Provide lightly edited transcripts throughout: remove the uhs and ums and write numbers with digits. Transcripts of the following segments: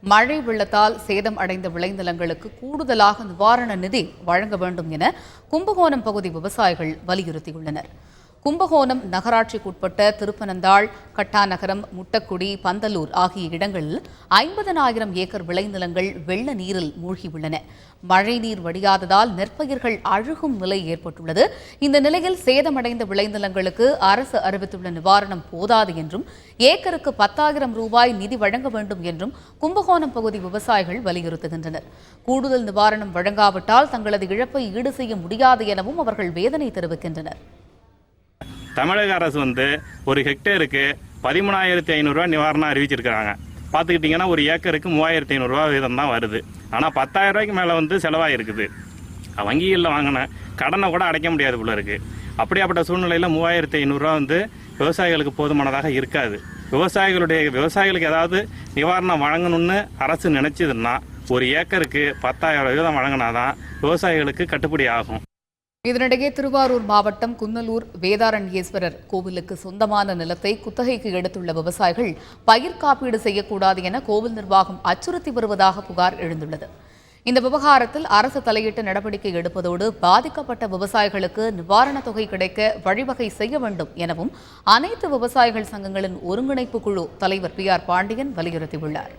மழை வெள்ளத்தால் சேதம் அடைந்த விளைநிலங்களுக்கு கூடுதலாக நிவாரண நிதி வழங்க வேண்டும் என கும்பகோணம் பகுதி விவசாயிகள் வலியுறுத்தியுள்ளனர். கும்பகோணம் நகராட்சிக்குட்பட்ட திருப்பனந்தாள், கட்டாநகரம், முட்டக்குடி, பந்தலூர் ஆகிய இடங்களில் 50,000 ஏக்கர் விளைநிலங்கள் வெள்ள நீரில் மூழ்கியுள்ளன. மழைநீர் வடியாததால் நெற்பயிர்கள் அழுகும் நிலை ஏற்பட்டுள்ளது. இந்த நிலையில் சேதமடைந்த விளைநிலங்களுக்கு அரசு அறிவித்துள்ள நிவாரணம் போதாது என்றும் ஏக்கருக்கு 10,000 ரூபாய் நிதி வழங்க வேண்டும் என்றும் கும்பகோணம் பகுதி விவசாயிகள் வலியுறுத்துகின்றனர். கூடுதல் நிவாரணம் வழங்காவிட்டால் தங்களது இழப்பை ஈடு செய்ய முடியாது எனவும் அவர்கள் வேதனை தெரிவிக்கின்றனர். தமிழக அரசு ஒரு ஹெக்டேருக்கு 13,500 ரூபா நிவாரணம் அறிவிச்சிருக்கிறாங்க. பார்த்துக்கிட்டிங்கன்னா ஒரு ஏக்கருக்கு 3,500 ரூபா வீதம் தான் வருது. ஆனால் 10,000 ரூபாய்க்கு மேலே செலவாக இருக்குது. வங்கிகளில் வாங்கின கடனை கூட அடைக்க முடியாது போல இருக்குது. அப்படியாப்பட்ட சூழ்நிலையில் 3,500 ரூபா விவசாயிகளுக்கு போதுமானதாக இருக்காது. விவசாயிகளுக்கு ஏதாவது நிவாரணம் வழங்கணும்னு அரசு நினைச்சதுன்னா ஒரு ஏக்கருக்கு 10,000 வீதம் வழங்கினாதான் விவசாயிகளுக்கு கட்டுப்படி ஆகும். இதனிடையே திருவாரூர் மாவட்டம் குன்னலூர் வேதாரண்யேஸ்வரர் கோவிலுக்கு சொந்தமான நிலத்தை குத்தகைக்கு எடுத்துள்ள விவசாயிகள் பயிர் காப்பீடு செய்யக்கூடாது என கோவில் நிர்வாகம் அச்சுறுத்தி வருவதாக புகார் எழுந்துள்ளது. இந்த விவகாரத்தில் அரசு தலையிட்டு நடவடிக்கை எடுப்பதோடு பாதிக்கப்பட்ட விவசாயிகளுக்கு நிவாரணத் தொகை கிடைக்க வழிவகை செய்ய வேண்டும் எனவும் அனைத்து விவசாயிகள் சங்கங்களின் ஒருங்கிணைப்பு குழு தலைவர் PR பாண்டியன் வலியுறுத்தியுள்ளார்.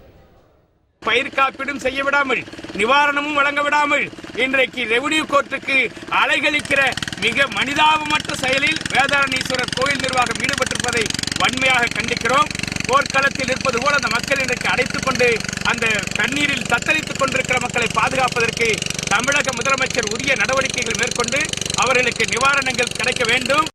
பயிர் காப்பீடும் செய்ய விடாமல், நிவாரணமும் வழங்க விடாமல் இன்றைக்கு ரெவன்யூ கோர்ட்டுக்கு அலைகழிக்கிற மிக மனிதாபமற்ற செயலில் வேதாரண்யேஸ்வரர் கோயில் நிர்வாகம் ஈடுபட்டிருப்பதை வன்மையாக கண்டிக்கிறோம். போர்க்களத்தில் இருப்பது போல அந்த மக்கள் இன்றைக்கு அடைத்துக் கொண்டு அந்த தண்ணீரில் தத்தளித்துக் கொண்டிருக்கிற மக்களை பாதுகாப்பதற்கு தமிழக முதலமைச்சர் உரிய நடவடிக்கைகள் மேற்கொண்டு அவர்களுக்கு நிவாரணங்கள் கிடைக்க வேண்டும்.